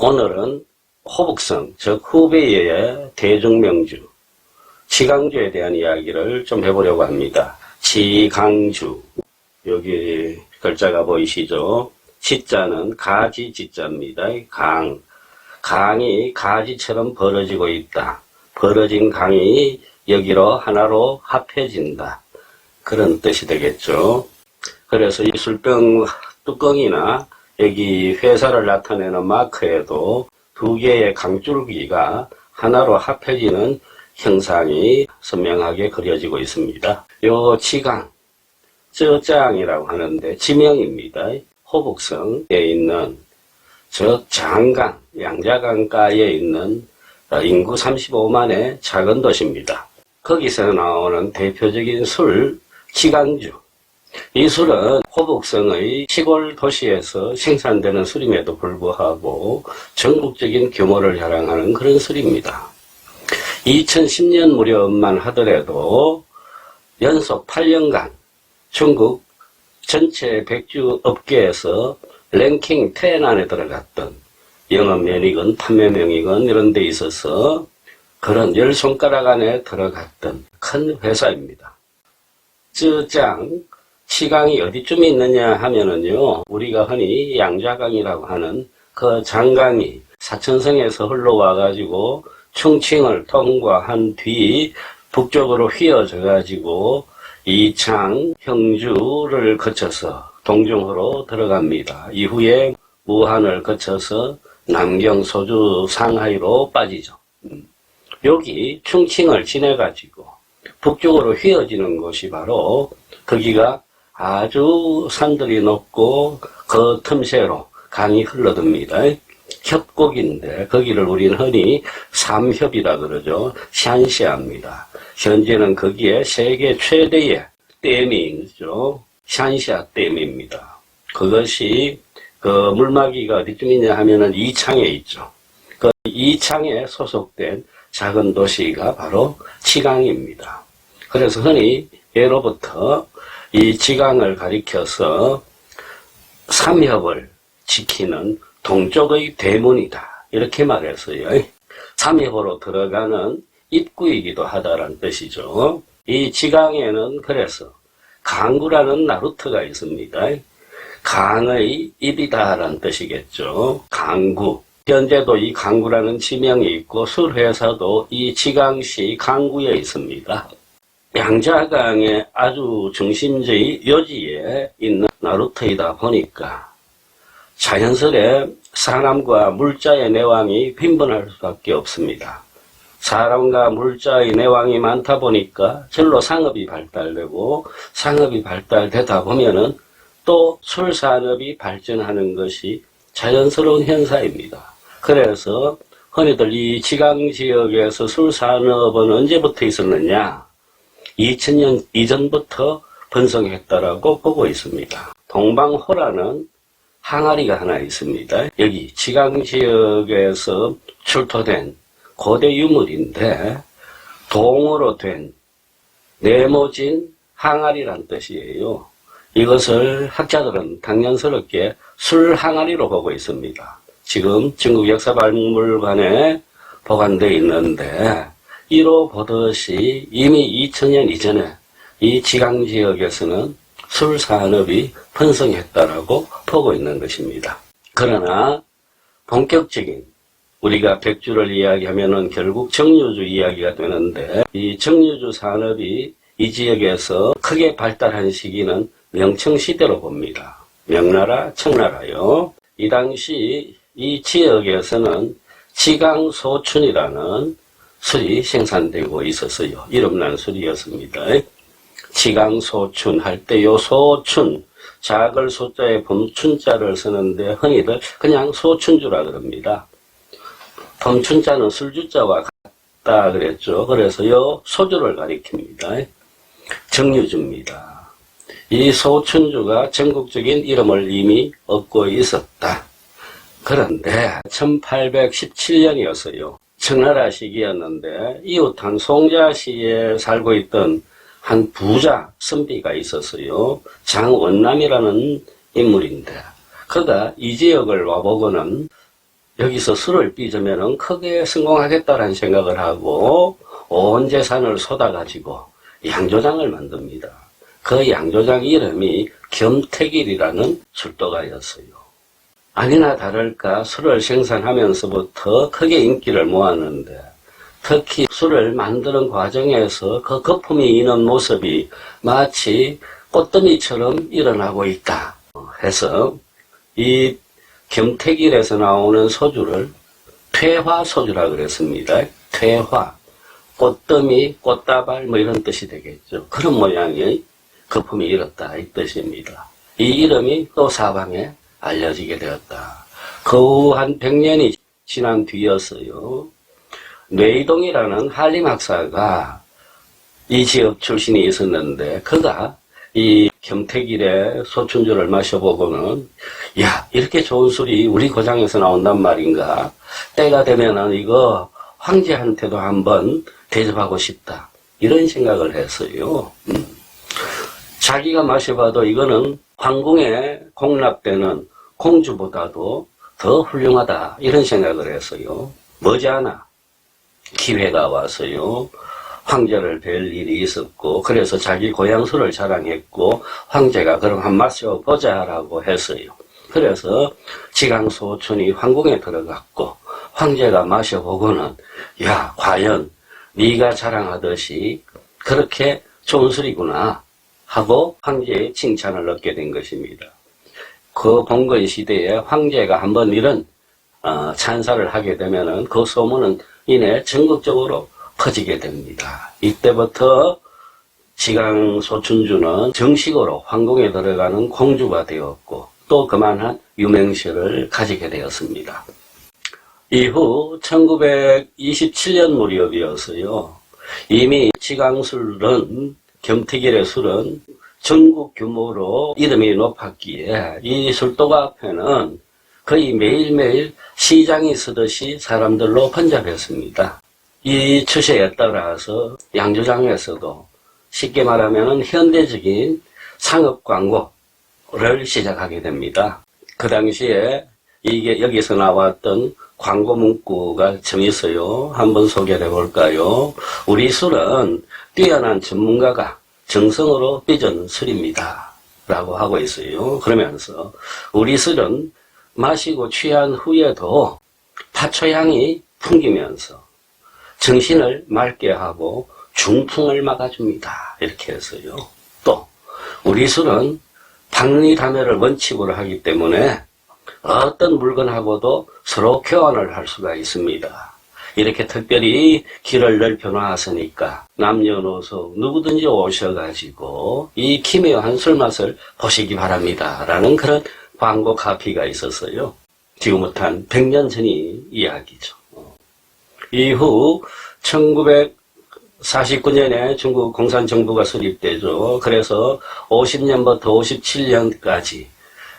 오늘은 호북성, 즉 후베이의 대중명주, 치강주에 대한 이야기를 좀 해보려고 합니다. 치강주, 여기 글자가 보이시죠? 치자는 가지 지자입니다. 강이 가지처럼 벌어지고 있다. 벌어진 강이 여기로 하나로 합해진다. 그런 뜻이 되겠죠. 그래서 이 술병 뚜껑이나 여기 회사를 나타내는 마크에도 두 개의 강줄기가 하나로 합해지는 형상이 선명하게 그려지고 있습니다. 요 치강, 쩌짱이라고 하는데 지명입니다. 호북성에 있는 저 장강, 양자강가에 있는 인구 35만의 작은 도시입니다. 거기서 나오는 대표적인 술, 치강주. 이 술은 호북성의 시골 도시에서 생산되는 술임에도 불구하고 전국적인 규모를 자랑하는 그런 술입니다. 2010년 무렵만 하더라도 연속 8년간 중국 전체 백주 업계에서 랭킹 10 안에 들어갔던 영업면이건 판매명이건 이런 데 있어서 그런 10손가락 안에 들어갔던 큰 회사입니다. 쯔짱, 치강이 어디쯤에 있느냐 하면은요, 우리가 흔히 양자강이라고 하는 그 장강이 사천성에서 흘러와가지고 충칭을 통과한 뒤 북쪽으로 휘어져가지고 이창, 형주를 거쳐서 동중호로 들어갑니다. 이후에 무한을 거쳐서 남경, 소주, 상하이로 빠지죠. 여기 충칭을 지내가지고 북쪽으로 휘어지는 곳이 바로 거기가 아주 산들이 높고 그 틈새로 강이 흘러듭니다. 협곡인데 거기를 우리는 흔히 삼협이라 그러죠. 샨시아입니다. 현재는 거기에 세계 최대의 댐이 있죠. 샨시아 댐입니다. 그것이 그 물막이가 어디쯤 있냐 하면은 이창에 있죠. 그 이창에 소속된 작은 도시가 바로 치강입니다. 그래서 흔히 예로부터 이 치강을 가리켜서 삼협을 지키는 동쪽의 대문이다. 이렇게 말했어요. 삼협으로 들어가는 입구이기도 하다라는 뜻이죠. 이 치강에는 그래서 강구라는 나루터가 있습니다. 강의 입이다라는 뜻이겠죠. 강구. 현재도 이 강구라는 지명이 있고 술회사도 이 치강시 강구에 있습니다. 양자강의 아주 중심지의 요지에 있는 나루터이다 보니까 자연스레 사람과 물자의 내왕이 빈번할 수밖에 없습니다. 사람과 물자의 내왕이 많다 보니까 절로 상업이 발달되고 상업이 발달되다 보면은 또 술산업이 발전하는 것이 자연스러운 현상입니다. 그래서 흔히들 이 지강지역에서 술산업은 언제부터 있었느냐? 2000년 이전부터 번성했다라고 보고 있습니다. 동방호라는 항아리가 하나 있습니다. 여기 지강지역에서 출토된 고대 유물인데 동으로 된 네모진 항아리란 뜻이에요. 이것을 학자들은 당연스럽게 술항아리로 보고 있습니다. 지금 중국 역사박물관에 보관되어 있는데 이로 보듯이 이미 2000년 이전에 이 지강지역에서는 술산업이 번성했다라고 보고 있는 것입니다. 그러나 본격적인 우리가 백주를 이야기하면은 결국 정유주 이야기가 되는데 이 정유주 산업이 이 지역에서 크게 발달한 시기는 명청시대로 봅니다. 명나라, 청나라요. 이 당시 이 지역에서는 치강소춘이라는 술이 생산되고 있었어요. 이름난 술이었습니다. 치강소춘 할 때 요 소춘, 작을 소자에 범춘자를 쓰는데 흔히들 그냥 소춘주라 그럽니다. 범춘자는 술주자와 같다 그랬죠. 그래서 요 소주를 가리킵니다. 정유주입니다. 이 소춘주가 전국적인 이름을 이미 얻고 있었다. 그런데 1817년이었어요. 청나라 시기였는데 이웃한 송자시에 살고 있던 한 부자 선비가 있었어요. 장원남이라는 인물인데 그가 이 지역을 와보고는 여기서 술을 빚으면 크게 성공하겠다라는 생각을 하고 온 재산을 쏟아가지고 양조장을 만듭니다. 그 양조장 이름이 겸택일이라는 술도가였어요. 아니나 다를까 술을 생산하면서부터 크게 인기를 모았는데 특히 술을 만드는 과정에서 그 거품이 이는 모습이 마치 꽃더미처럼 일어나고 있다 해서 이 겸택일에서 나오는 소주를 퇴화소주라 그랬습니다. 퇴화, 꽃더미, 꽃다발 뭐 이런 뜻이 되겠죠. 그런 모양의 거품이 일었다 이 뜻입니다. 이 이름이 또 사방에 알려지게 되었다. 그 후 한 100년이 지난 뒤였어요. 뇌이동이라는 한림학사가 이 지역 출신이 있었는데 그가 이 겸택일의 소춘주를 마셔보고는 야 이렇게 좋은 술이 우리 고장에서 나온단 말인가, 때가 되면은 이거 황제한테도 한번 대접하고 싶다 이런 생각을 했어요. 자기가 마셔봐도 이거는 황궁에 공납되는 공주보다도 더 훌륭하다 이런 생각을 했어요. 머지않아 기회가 와서요. 황제를 뵐 일이 있었고 그래서 자기 고향 술을 자랑했고 황제가 그럼 한 마셔보자라고 했어요. 그래서 지강소춘이 황궁에 들어갔고 황제가 마셔보고는 야 과연 네가 자랑하듯이 그렇게 좋은 술이구나 하고 황제의 칭찬을 얻게 된 것입니다. 그 봉건 시대에 황제가 한번 이런 찬사를 하게 되면은 그 소문은 이내 전국적으로 퍼지게 됩니다. 이때부터 지강소춘주는 정식으로 황궁에 들어가는 공주가 되었고 또 그만한 유명세를 가지게 되었습니다. 이후 1927년 무렵이었어요. 이미 지강술은 겸택일의 술은 전국 규모로 이름이 높았기에 이 술도가 앞에는 거의 매일매일 시장이 서듯이 사람들로 번잡했습니다. 이 추세에 따라서 양조장에서도 쉽게 말하면 현대적인 상업 광고를 시작하게 됩니다. 그 당시에 이게 여기서 나왔던 광고 문구가 좀 있어요. 한번 소개해 볼까요? 우리 술은 뛰어난 전문가가 정성으로 빚은 술입니다 라고 하고 있어요. 그러면서 우리 술은 마시고 취한 후에도 파초향이 풍기면서 정신을 맑게 하고 중풍을 막아줍니다. 이렇게 했어요. 또 우리 술은 박리담회를 원칙으로 하기 때문에 어떤 물건하고도 서로 교환을 할 수가 있습니다. 이렇게 특별히 길을 넓혀놨으니까 남녀노소 누구든지 오셔가지고 이 기묘한 술맛을 보시기 바랍니다 라는 그런 광고 카피가 있었어요. 지금부터 한 100년 전의 이야기죠. 이후 1949년에 중국 공산정부가 수립되죠. 그래서 50년부터 57년까지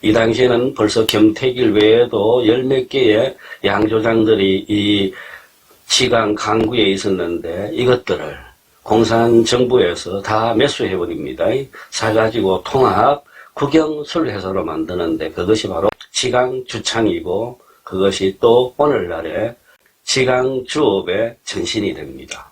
이 당시에는 벌써 겸택일 외에도 10몇 개의 양조장들이 이 지강 강구에 있었는데 이것들을 공산정부에서 다 매수해버립니다. 사가지고 통합 국영술회사로 만드는데 그것이 바로 지강주창이고 그것이 또 오늘날의 지강주업의 전신이 됩니다.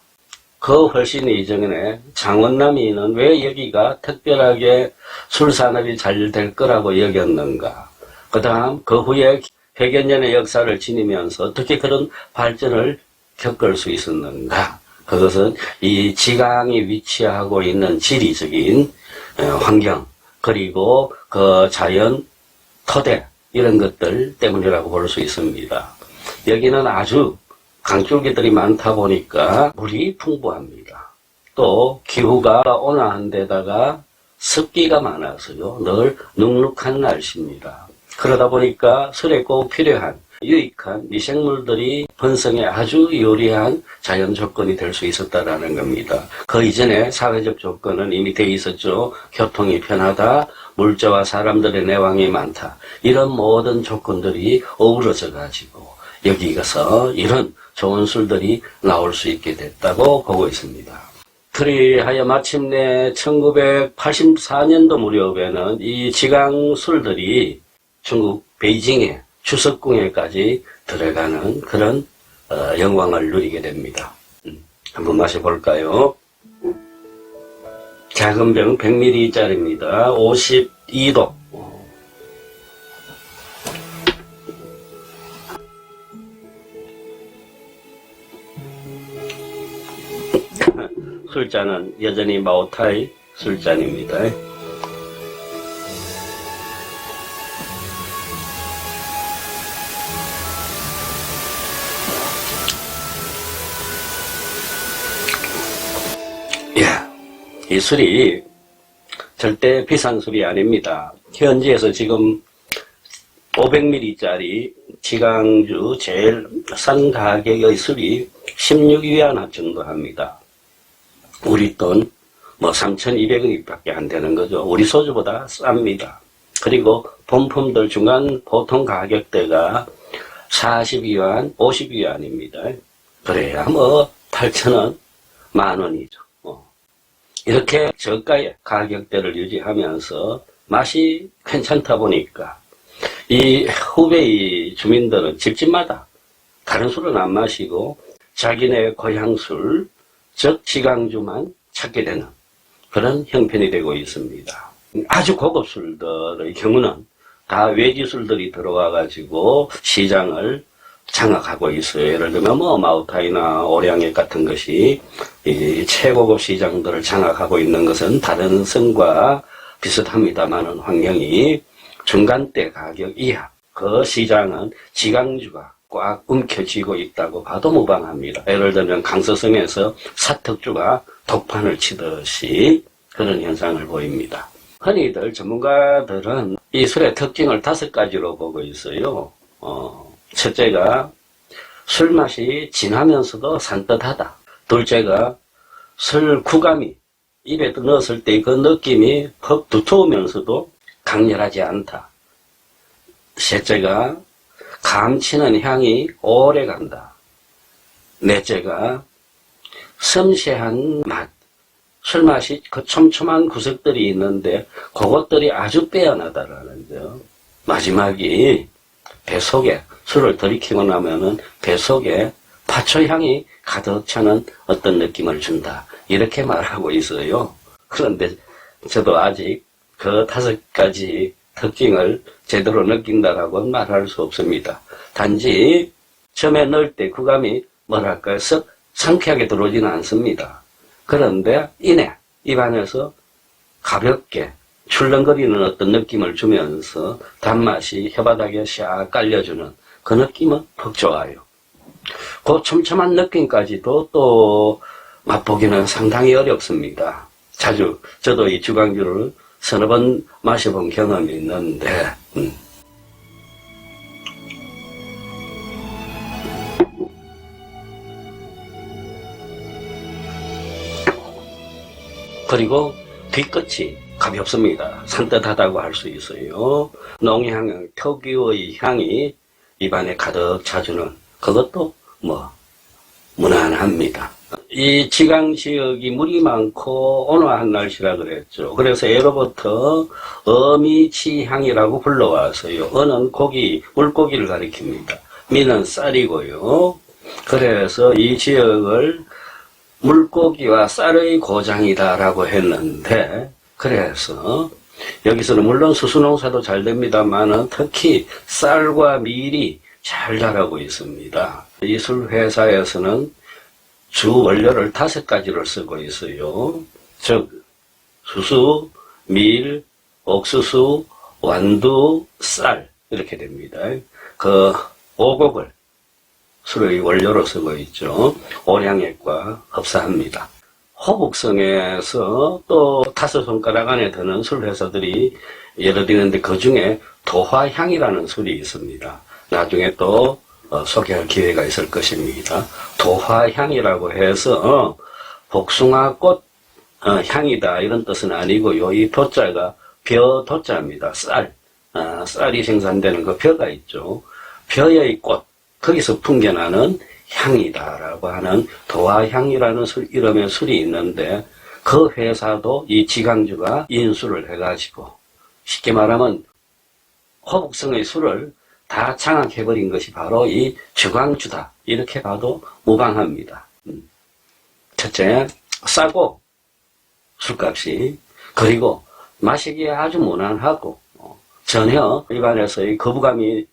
그 훨씬 이전에 장원남이는 왜 여기가 특별하게 술산업이 잘 될 거라고 여겼는가. 그 다음 그 후에 100여 년의 역사를 지니면서 어떻게 그런 발전을 겪을 수 있었는가. 그것은 이 지강이 위치하고 있는 지리적인 환경 그리고 그 자연 토대 이런 것들 때문이라고 볼 수 있습니다. 여기는 아주 강줄기들이 많다 보니까 물이 풍부합니다. 또 기후가 온화한 데다가 습기가 많아서요. 늘 눅눅한 날씨입니다. 그러다 보니까 술에 꼭 필요한 유익한 미생물들이 번성에 아주 유리한 자연 조건이 될 수 있었다라는 겁니다. 그 이전에 사회적 조건은 이미 돼 있었죠. 교통이 편하다, 물자와 사람들의 내왕이 많다. 이런 모든 조건들이 어우러져 가지고 여기 가서 이런 좋은 술들이 나올 수 있게 됐다고 보고 있습니다. 그리하여 마침내 1984년도 무렵에는 이 지강 술들이 중국 베이징의 추석궁에까지 들어가는 그런 영광을 누리게 됩니다. 한번 마셔볼까요? 작은 병 100ml짜리입니다. 52도. 술잔은 여전히 마오타이 술잔입니다. 이 술이 절대 비싼 술이 아닙니다. 현지에서 지금 500ml짜리 지강주 제일 싼 가격의 술이 16위안 정도 합니다. 우리 돈 3,200원밖에 안 되는 거죠. 우리 소주보다 쌉니다. 그리고 본품들 중간 보통 가격대가 40위안, 50위안입니다. 그래야 8,000원, 만원이죠. 이렇게 저가의 가격대를 유지하면서 맛이 괜찮다 보니까 이 후베이 주민들은 집집마다 다른 술은 안 마시고 자기네 고향 술, 즉 지강주만 찾게 되는 그런 형편이 되고 있습니다. 아주 고급 술들의 경우는 다 외지 술들이 들어와 가지고 시장을 장악하고 있어요. 예를 들면 마오타이나 오량액 같은 것이 이 최고급 시장들을 장악하고 있는 것은 다른 성과 비슷합니다만은 환경이 중간대 가격 이하 그 시장은 지강주가 꽉 움켜쥐고 있다고 봐도 무방합니다. 예를 들면 강서성에서 사특주가 독판을 치듯이 그런 현상을 보입니다. 흔히들 전문가들은 이 술의 특징을 5가지로 보고 있어요. 첫째가 술 맛이 진하면서도 산뜻하다. 둘째가 술 구감이 입에 넣었을 때 그 느낌이 퍽 두터우면서도 강렬하지 않다. 셋째가 감치는 향이 오래 간다. 넷째가 섬세한 맛. 술 맛이 그 촘촘한 구석들이 있는데 그것들이 아주 빼어나다라는 점. 마지막이 배 속에 술을 들이키고 나면은 배 속에 파초향이 가득 차는 어떤 느낌을 준다. 이렇게 말하고 있어요. 그런데 저도 아직 그 5가지 특징을 제대로 느낀다라고는 말할 수 없습니다. 단지 처음에 넣을 때 구감이 썩 상쾌하게 들어오지는 않습니다. 그런데 이내 입안에서 가볍게 출렁거리는 어떤 느낌을 주면서 단맛이 혀바닥에 샥 깔려주는 그 느낌은 퍽 좋아요. 그 촘촘한 느낌까지도 또 맛보기는 상당히 어렵습니다. 자주 저도 이 주강주를 서너 번 마셔본 경험이 있는데 그리고 뒤끝이 가볍습니다. 산뜻하다고 할 수 있어요. 농향, 특유의 향이 입안에 가득 차주는 그것도 무난합니다. 이 지강 지역이 물이 많고 온화한 날씨라 그랬죠. 그래서 예로부터 어미치향이라고 불러왔어요. 어는 고기, 물고기를 가리킵니다. 미는 쌀이고요. 그래서 이 지역을 물고기와 쌀의 고장이다라고 했는데 그래서 여기서는 물론 수수농사도 잘 됩니다만은 특히 쌀과 밀이 잘 자라고 있습니다. 이 술 회사에서는 주 원료를 5가지를 쓰고 있어요. 즉 수수, 밀, 옥수수, 완두, 쌀 이렇게 됩니다. 그 5곡을 술의 원료로 쓰고 있죠. 오량액과 흡사합니다. 호북성에서 또 5손가락 안에 드는 술 회사들이 여러 있는데 그 중에 도화향이라는 술이 있습니다. 나중에 또 소개할 기회가 있을 것입니다. 도화향이라고 해서 복숭아꽃 향이다 이런 뜻은 아니고요. 이 도자가 벼 도자입니다. 쌀이 생산되는 그 벼가 있죠. 벼의 꽃 거기서 풍겨나는 향이다라고 하는 도화향이라는 이름의 술이 있는데 그 회사도 이 지강주가 인수를 해가지고 쉽게 말하면 호북성의 술을 다 장악해버린 것이 바로 이 주강주다. 이렇게 봐도 무방합니다. 첫째, 싸고 술값이, 그리고 마시기에 아주 무난하고 전혀 입안에서의 거부감이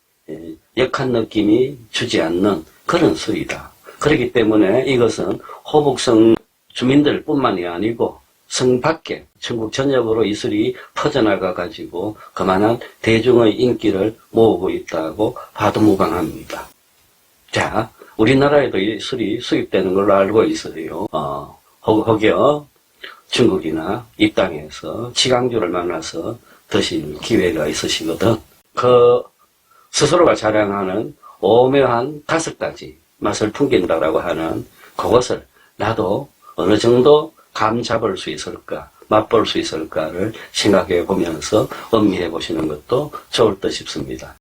역한 느낌이 주지 않는 그런 술이다. 그렇기 때문에 이것은 호북성 주민들 뿐만이 아니고 성 밖에 전국 전역으로 이 술이 퍼져나가 가지고 그만한 대중의 인기를 모으고 있다고 봐도 무방합니다. 자, 우리나라에도 이 술이 수입되는 걸로 알고 있어요. 혹여 중국이나 이 땅에서 지강주를 만나서 드실 기회가 있으시거든. 그 스스로가 자랑하는 오묘한 5가지 맛을 풍긴다라고 하는 그것을 나도 어느 정도 감 잡을 수 있을까, 맛볼 수 있을까를 생각해 보면서 음미해 보시는 것도 좋을 듯 싶습니다.